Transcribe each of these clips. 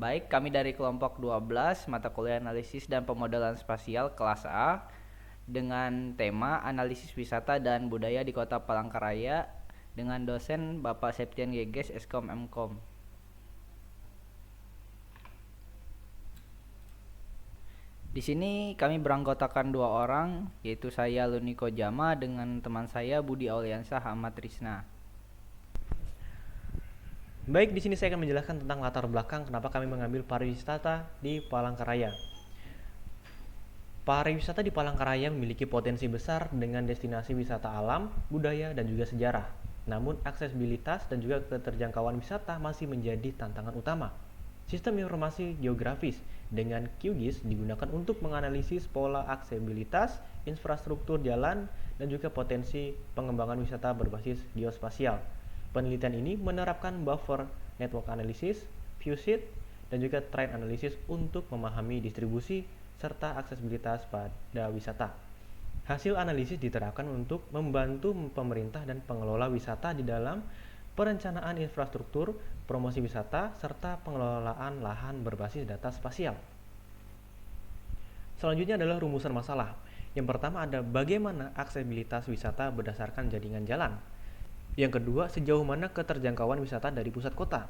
Baik, kami dari kelompok 12 mata kuliah analisis dan pemodelan spasial kelas A dengan tema analisis wisata dan budaya di Kota Palangkaraya dengan dosen Bapak Septian Geges Eskom Mkom. Di sini kami beranggotakan dua orang, yaitu saya Luniko Jama dengan teman saya Budi Auliansah Ahmad Trisna. Baik, di sini saya akan menjelaskan tentang latar belakang kenapa kami mengambil pariwisata di Palangkaraya. Pariwisata di Palangkaraya memiliki potensi besar dengan destinasi wisata alam, budaya, dan juga sejarah. Namun, aksesibilitas dan juga keterjangkauan wisata masih menjadi tantangan utama. Sistem informasi geografis dengan QGIS digunakan untuk menganalisis pola aksesibilitas, infrastruktur jalan, dan juga potensi pengembangan wisata berbasis geospasial. Penelitian ini menerapkan buffer network analysis, viewsheet, dan juga trend analysis untuk memahami distribusi serta aksesibilitas pada wisata. Hasil analisis diterapkan untuk membantu pemerintah dan pengelola wisata di dalam perencanaan infrastruktur, promosi wisata, serta pengelolaan lahan berbasis data spasial. Selanjutnya adalah rumusan masalah. Yang pertama ada bagaimana aksesibilitas wisata berdasarkan jaringan jalan. Yang kedua, sejauh mana keterjangkauan wisata dari pusat kota.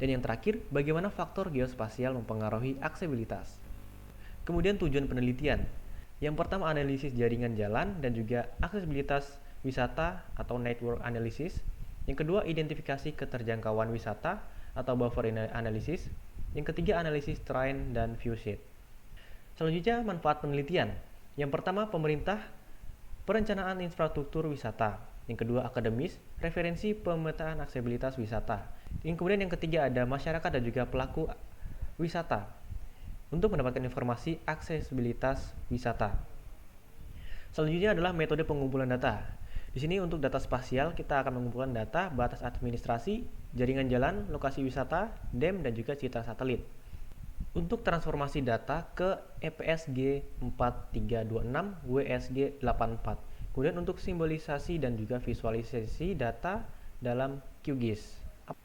Dan yang terakhir, bagaimana faktor geospasial mempengaruhi aksesibilitas. Kemudian tujuan penelitian. Yang pertama analisis jaringan jalan dan juga aksesibilitas wisata atau network analysis. Yang kedua identifikasi keterjangkauan wisata atau buffer analysis. Yang ketiga analisis trend dan viewsheet. Selanjutnya manfaat penelitian. Yang pertama pemerintah perencanaan infrastruktur wisata. Yang kedua akademis, referensi pemetaan aksesibilitas wisata. Kemudian yang ketiga ada masyarakat dan juga pelaku wisata untuk mendapatkan informasi aksesibilitas wisata. Selanjutnya adalah metode pengumpulan data. Di sini untuk data spasial kita akan mengumpulkan data batas administrasi, jaringan jalan, lokasi wisata, DEM, dan juga citra satelit. Untuk transformasi data ke EPSG 4326, WSG 84. Kemudian untuk simbolisasi dan juga visualisasi data dalam QGIS.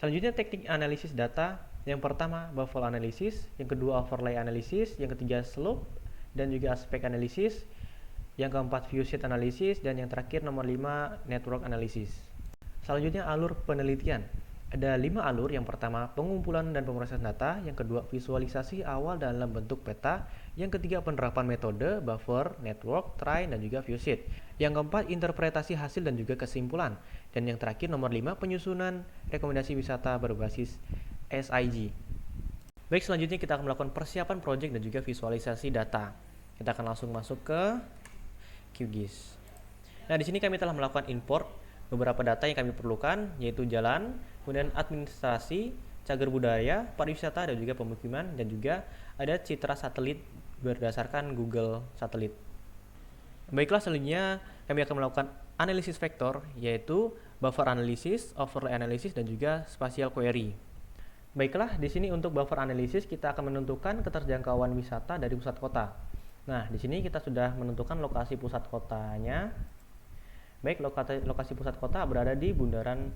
Selanjutnya teknik analisis data. Yang pertama buffer analysis, yang kedua overlay analysis, yang ketiga slope dan juga aspek analysis, yang keempat viewsheet analysis, dan yang terakhir nomor 5 network analysis. Selanjutnya alur penelitian. Ada 5 alur. Yang pertama pengumpulan dan pemrosesan data, yang kedua visualisasi awal dalam bentuk peta, yang ketiga penerapan metode buffer, network, trend, dan juga viewsheet. Yang keempat interpretasi hasil dan juga kesimpulan, dan yang terakhir nomor 5 penyusunan rekomendasi wisata berbasis SIG. Baik, selanjutnya kita akan melakukan persiapan project dan juga visualisasi data. Kita akan langsung masuk ke QGIS. Nah, di sini kami telah melakukan import beberapa data yang kami perlukan, yaitu jalan, kemudian administrasi, cagar budaya, pariwisata, dan juga pemukiman, dan juga ada citra satelit berdasarkan Google Satelit. Baiklah, selanjutnya kami akan melakukan analisis vektor, yaitu buffer analysis, overlay analysis, dan juga spatial query. Baiklah, di sini untuk buffer analysis kita akan menentukan keterjangkauan wisata dari pusat kota. Nah, di sini kita sudah menentukan lokasi pusat kotanya. Baik, lokasi pusat kota berada di Bundaran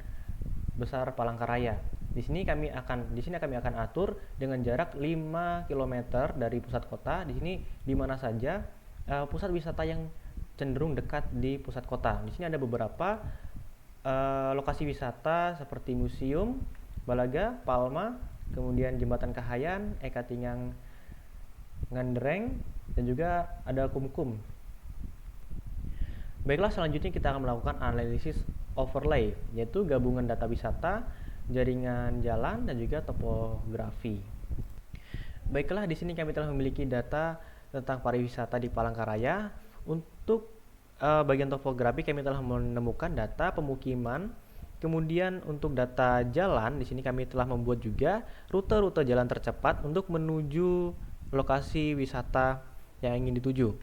Besar Palangkaraya. Di sini kami akan atur dengan jarak 5 km dari pusat kota. Di sini di mana saja pusat wisata yang cenderung dekat di pusat kota. Di sini ada beberapa lokasi wisata seperti museum, Balaga, Palma, kemudian Jembatan Kahayan, Eka Tingang Ngandereng, dan juga ada Kumkum. Baiklah, selanjutnya kita akan melakukan analisis overlay, yaitu gabungan data wisata, jaringan jalan, dan juga topografi. Baiklah, di sini kami telah memiliki data tentang pariwisata di Palangkaraya. Untuk bagian topografi kami telah menemukan data pemukiman. Kemudian untuk data jalan, di sini kami telah membuat juga rute-rute jalan tercepat untuk menuju lokasi wisata yang ingin dituju.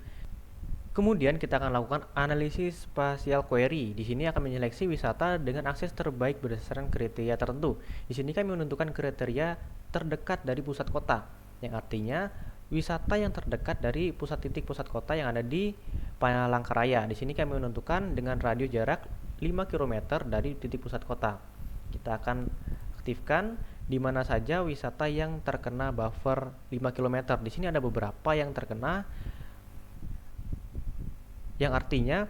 Kemudian kita akan lakukan analisis spatial query. Di sini akan menyeleksi wisata dengan akses terbaik berdasarkan kriteria tertentu. Di sini kami menentukan kriteria terdekat dari pusat kota, yang artinya wisata yang terdekat dari titik pusat kota yang ada di Palangkaraya. Di sini kami menentukan dengan radius jarak 5 km dari titik pusat kota. Kita akan aktifkan di mana saja wisata yang terkena buffer 5 km. Di sini ada beberapa yang terkena, yang artinya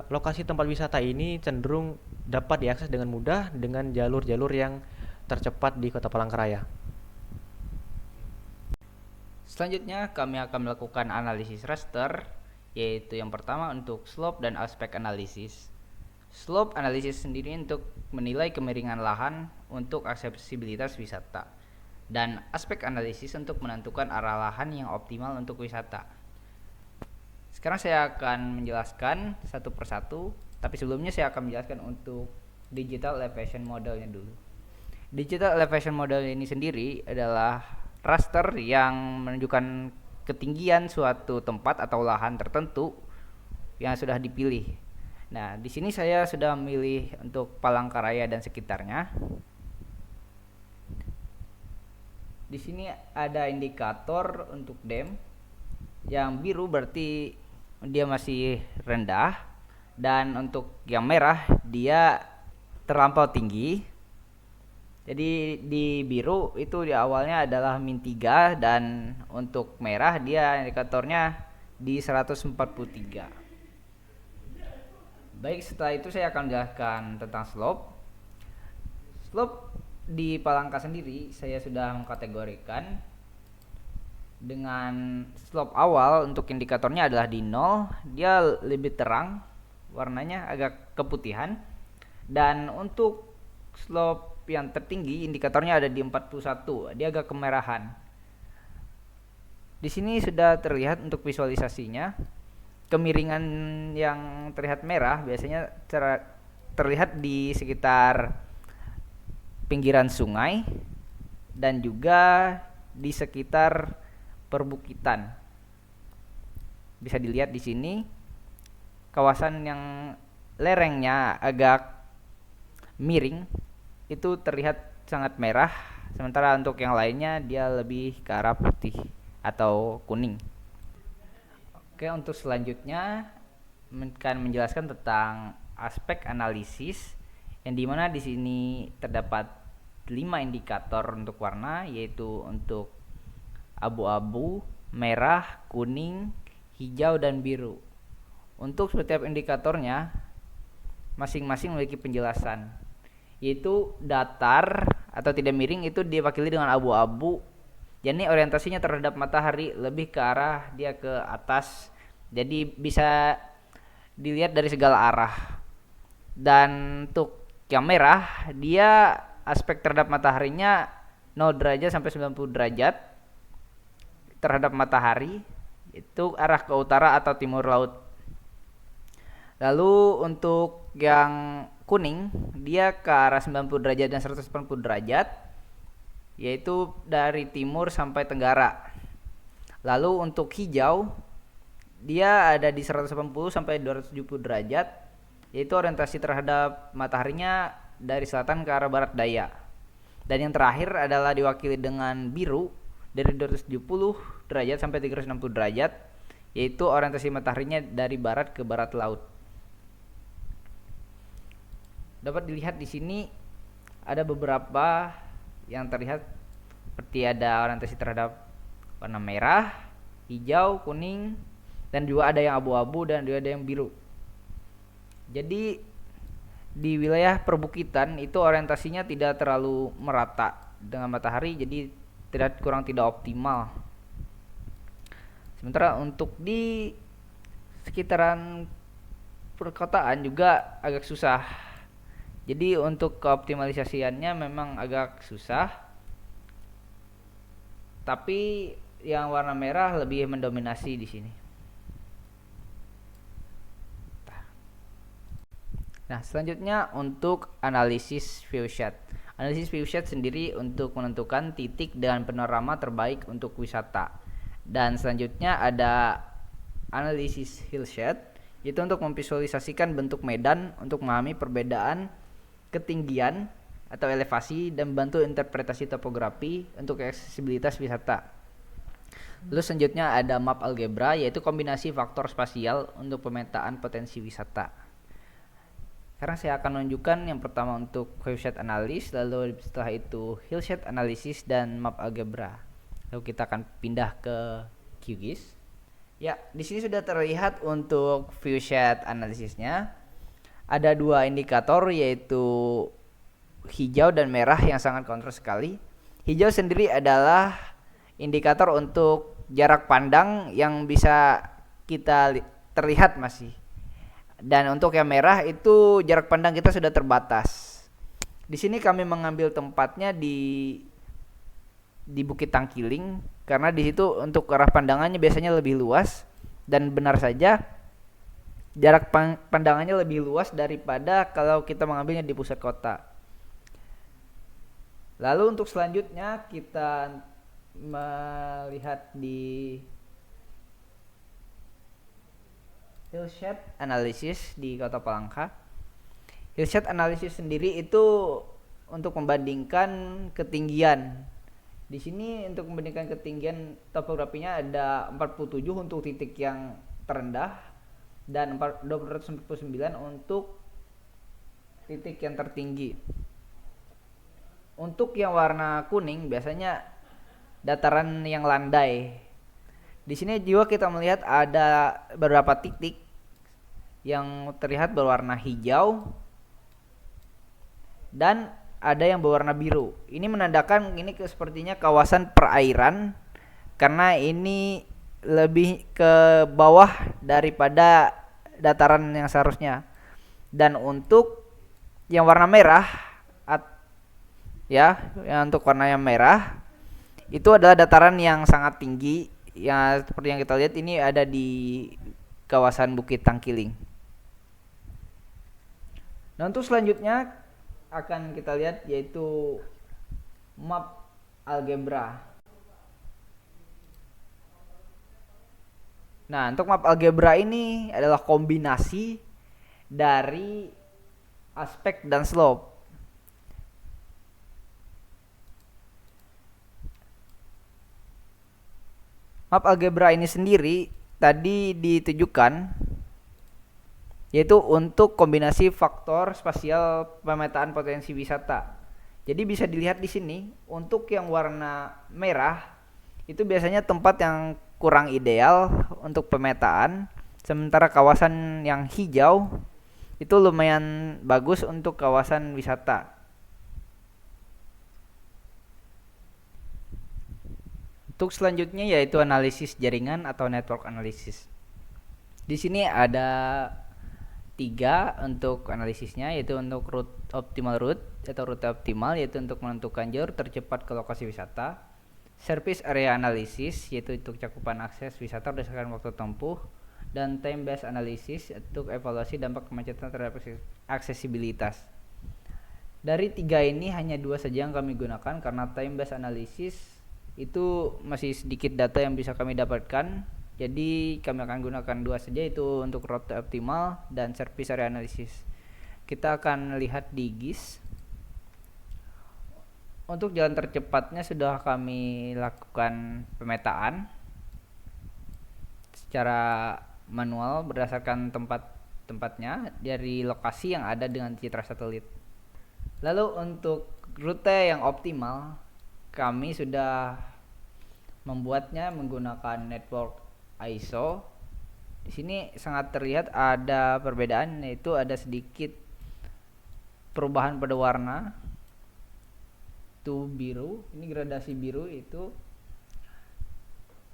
lokasi tempat wisata ini cenderung dapat diakses dengan mudah dengan jalur-jalur yang tercepat di Kota Palangkaraya. Selanjutnya kami akan melakukan analisis raster, yaitu yang pertama untuk slope dan aspek analisis. Slope analisis sendiri untuk menilai kemiringan lahan untuk aksesibilitas wisata, dan aspek analisis untuk menentukan arah lahan yang optimal untuk wisata. Sekarang saya akan menjelaskan satu persatu, tapi sebelumnya saya akan menjelaskan untuk digital elevation modelnya dulu. Digital elevation model ini sendiri adalah raster yang menunjukkan ketinggian suatu tempat atau lahan tertentu yang sudah dipilih. Nah, di sini saya sudah memilih untuk Palangkaraya dan sekitarnya. Di sini ada indikator untuk dam. Yang biru berarti dia masih rendah, dan untuk yang merah dia terlampau tinggi. Jadi di biru itu di awalnya adalah min 3, dan untuk merah dia indikatornya di 143. Baik, setelah itu saya akan menjelaskan tentang slope. Slope di Palangka sendiri saya sudah mengkategorikan dengan slope awal untuk indikatornya adalah di 0, dia lebih terang, warnanya agak keputihan. Dan untuk slope yang tertinggi indikatornya ada di 41, dia agak kemerahan. Di sini sudah terlihat untuk visualisasinya, kemiringan yang terlihat merah biasanya terlihat di sekitar pinggiran sungai dan juga di sekitar perbukitan. Bisa dilihat di sini kawasan yang lerengnya agak miring itu terlihat sangat merah, sementara untuk yang lainnya dia lebih ke arah putih atau kuning. Oke, untuk selanjutnya akan menjelaskan tentang aspek analisis, yang dimana di sini terdapat 5 indikator untuk warna, yaitu untuk abu-abu, merah, kuning, hijau, dan biru. Untuk setiap indikatornya masing-masing memiliki penjelasan, yaitu datar atau tidak miring itu diwakili dengan abu-abu. Jadi orientasinya terhadap matahari, lebih ke arah dia ke atas, jadi bisa dilihat dari segala arah. Dan untuk yang merah dia aspek terhadap mataharinya 0 derajat sampai 90 derajat terhadap matahari, itu arah ke utara atau timur laut. Lalu untuk yang kuning dia ke arah 90 derajat dan 180 derajat, yaitu dari timur sampai tenggara. Lalu untuk hijau dia ada di 180 sampai 270 derajat, yaitu orientasi terhadap mataharinya dari selatan ke arah barat daya. Dan yang terakhir adalah diwakili dengan biru dari 270 derajat sampai 360 derajat, yaitu orientasi mataharinya dari barat ke barat laut. Dapat dilihat di sini ada beberapa yang terlihat seperti ada orientasi terhadap warna merah, hijau, kuning, dan juga ada yang abu-abu dan juga ada yang biru. Jadi di wilayah perbukitan itu orientasinya tidak terlalu merata dengan matahari, jadi kurang tidak optimal. Sementara untuk di sekitaran perkotaan juga agak susah. Jadi untuk keoptimalisasiannya memang agak susah. Tapi yang warna merah lebih mendominasi di sini. Nah, selanjutnya untuk analisis viewshed. Analisis viewshed sendiri untuk menentukan titik dengan panorama terbaik untuk wisata. Dan selanjutnya ada analisis hillshed, yaitu untuk memvisualisasikan bentuk medan untuk memahami perbedaan ketinggian atau elevasi dan membantu interpretasi topografi untuk aksesibilitas wisata. Lalu selanjutnya ada map algebra, yaitu kombinasi faktor spasial untuk pemetaan potensi wisata. Sekarang saya akan menunjukkan yang pertama untuk viewshed analysis, lalu setelah itu hillshed analysis dan map algebra. Lalu kita akan pindah ke QGIS. Ya, di sini sudah terlihat untuk viewshed analisisnya. Ada dua indikator yaitu hijau dan merah yang sangat kontras sekali. Hijau sendiri adalah indikator untuk jarak pandang yang bisa kita terlihat masih. Dan untuk yang merah itu jarak pandang kita sudah terbatas. Di sini kami mengambil tempatnya di Bukit Tangkiling karena di situ untuk arah pandangannya biasanya lebih luas dan benar saja jarak pandangannya lebih luas daripada kalau kita mengambilnya di pusat kota. Lalu untuk selanjutnya kita melihat di hillshed analysis di Kota Palangka. Hillshed analysis sendiri itu untuk membandingkan ketinggian. Di sini untuk membandingkan ketinggian topografinya ada 47 untuk titik yang terendah dan 249 untuk titik yang tertinggi. Untuk yang warna kuning biasanya dataran yang landai. Di sini juga kita melihat ada beberapa titik yang terlihat berwarna hijau dan ada yang berwarna biru. Ini menandakan ini sepertinya kawasan perairan karena ini lebih ke bawah daripada dataran yang seharusnya. Dan untuk yang warna merah yang untuk warna yang merah itu adalah dataran yang sangat tinggi. Ya, seperti yang kita lihat ini ada di kawasan Bukit Tangkiling. Nah, untuk selanjutnya akan kita lihat yaitu map algebra. Nah, untuk map algebra ini adalah kombinasi dari aspek dan slope. Map algebra ini sendiri tadi ditujukan yaitu untuk kombinasi faktor spasial pemetaan potensi wisata. Jadi bisa dilihat di sini untuk yang warna merah itu biasanya tempat yang kurang ideal untuk pemetaan, sementara kawasan yang hijau itu lumayan bagus untuk kawasan wisata. Untuk selanjutnya yaitu analisis jaringan atau network analysis. Di sini ada 3 untuk analisisnya, yaitu untuk optimal route atau rute optimal, yaitu untuk menentukan jalur tercepat ke lokasi wisata. Surface area analysis, yaitu untuk cakupan akses wisata berdasarkan waktu tempuh, dan time based analysis untuk evaluasi dampak kemacetan terhadap aksesibilitas. Dari 3 ini hanya 2 saja yang kami gunakan karena time based analysis itu masih sedikit data yang bisa kami dapatkan, jadi kami akan gunakan 2 saja, itu untuk rute optimal dan surface area analysis. Kita akan lihat di GIS. Untuk jalan tercepatnya sudah kami lakukan pemetaan secara manual berdasarkan tempatnya dari lokasi yang ada dengan citra satelit. Lalu untuk rute yang optimal kami sudah membuatnya menggunakan network ISO. Di sini sangat terlihat ada perbedaan, yaitu ada sedikit perubahan pada warna. Itu biru, ini gradasi biru itu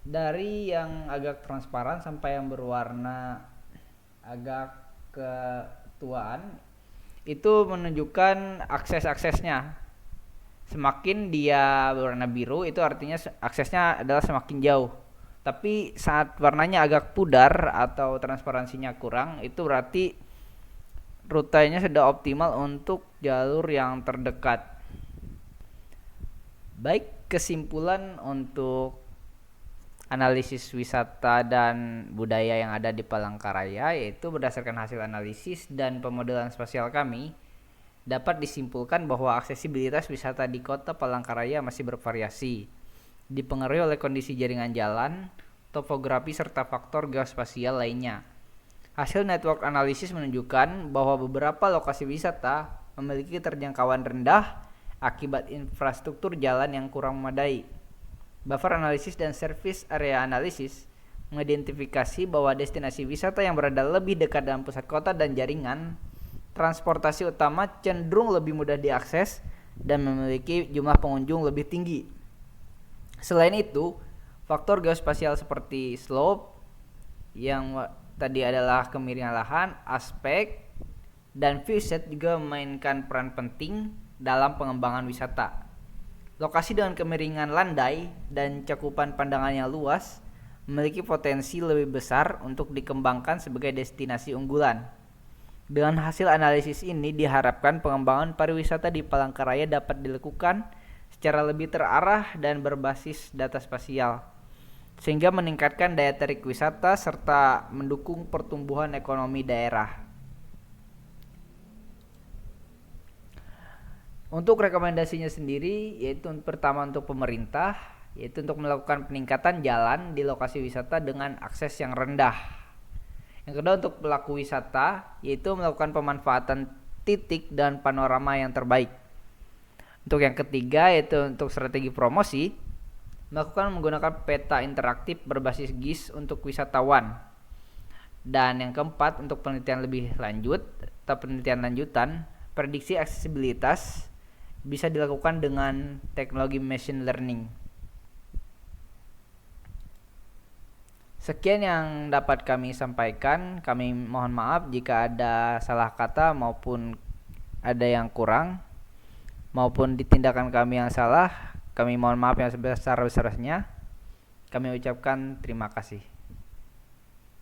dari yang agak transparan sampai yang berwarna agak ketuaan. Itu menunjukkan akses-aksesnya. Semakin dia berwarna biru itu artinya aksesnya adalah semakin jauh. Tapi saat warnanya agak pudar atau transparansinya kurang, itu berarti rutenya sudah optimal untuk jalur yang terdekat. Baik, kesimpulan untuk analisis wisata dan budaya yang ada di Palangkaraya, yaitu berdasarkan hasil analisis dan pemodelan spasial kami, dapat disimpulkan bahwa aksesibilitas wisata di Kota Palangkaraya masih bervariasi, dipengaruhi oleh kondisi jaringan jalan, topografi serta faktor geospasial lainnya. Hasil network analisis menunjukkan bahwa beberapa lokasi wisata memiliki keterjangkauan rendah akibat infrastruktur jalan yang kurang memadai. Buffer analisis dan service area analisis mengidentifikasi bahwa destinasi wisata yang berada lebih dekat dengan pusat kota dan jaringan transportasi utama cenderung lebih mudah diakses dan memiliki jumlah pengunjung lebih tinggi. Selain itu, faktor geospasial seperti slope yang tadi adalah kemiringan lahan, aspek, dan viewset juga memainkan peran penting dalam pengembangan wisata. Lokasi dengan kemiringan landai dan cakupan pandangan yang luas memiliki potensi lebih besar untuk dikembangkan sebagai destinasi unggulan. Dengan hasil analisis ini diharapkan pengembangan pariwisata di Palangkaraya dapat dilakukan secara lebih terarah dan berbasis data spasial, sehingga meningkatkan daya tarik wisata serta mendukung pertumbuhan ekonomi daerah. Untuk rekomendasinya sendiri, yaitu pertama untuk pemerintah, yaitu untuk melakukan peningkatan jalan di lokasi wisata dengan akses yang rendah. Yang kedua untuk pelaku wisata, yaitu melakukan pemanfaatan titik dan panorama yang terbaik. Untuk yang ketiga, yaitu untuk strategi promosi, menggunakan peta interaktif berbasis GIS untuk wisatawan. Dan yang keempat, untuk penelitian lebih lanjut atau penelitian lanjutan, prediksi aksesibilitas bisa dilakukan dengan teknologi machine learning. Sekian yang dapat kami sampaikan. Kami mohon maaf jika ada salah kata maupun ada yang kurang maupun di tindakan kami yang salah. Kami mohon maaf yang sebesar-besarnya. Kami ucapkan terima kasih.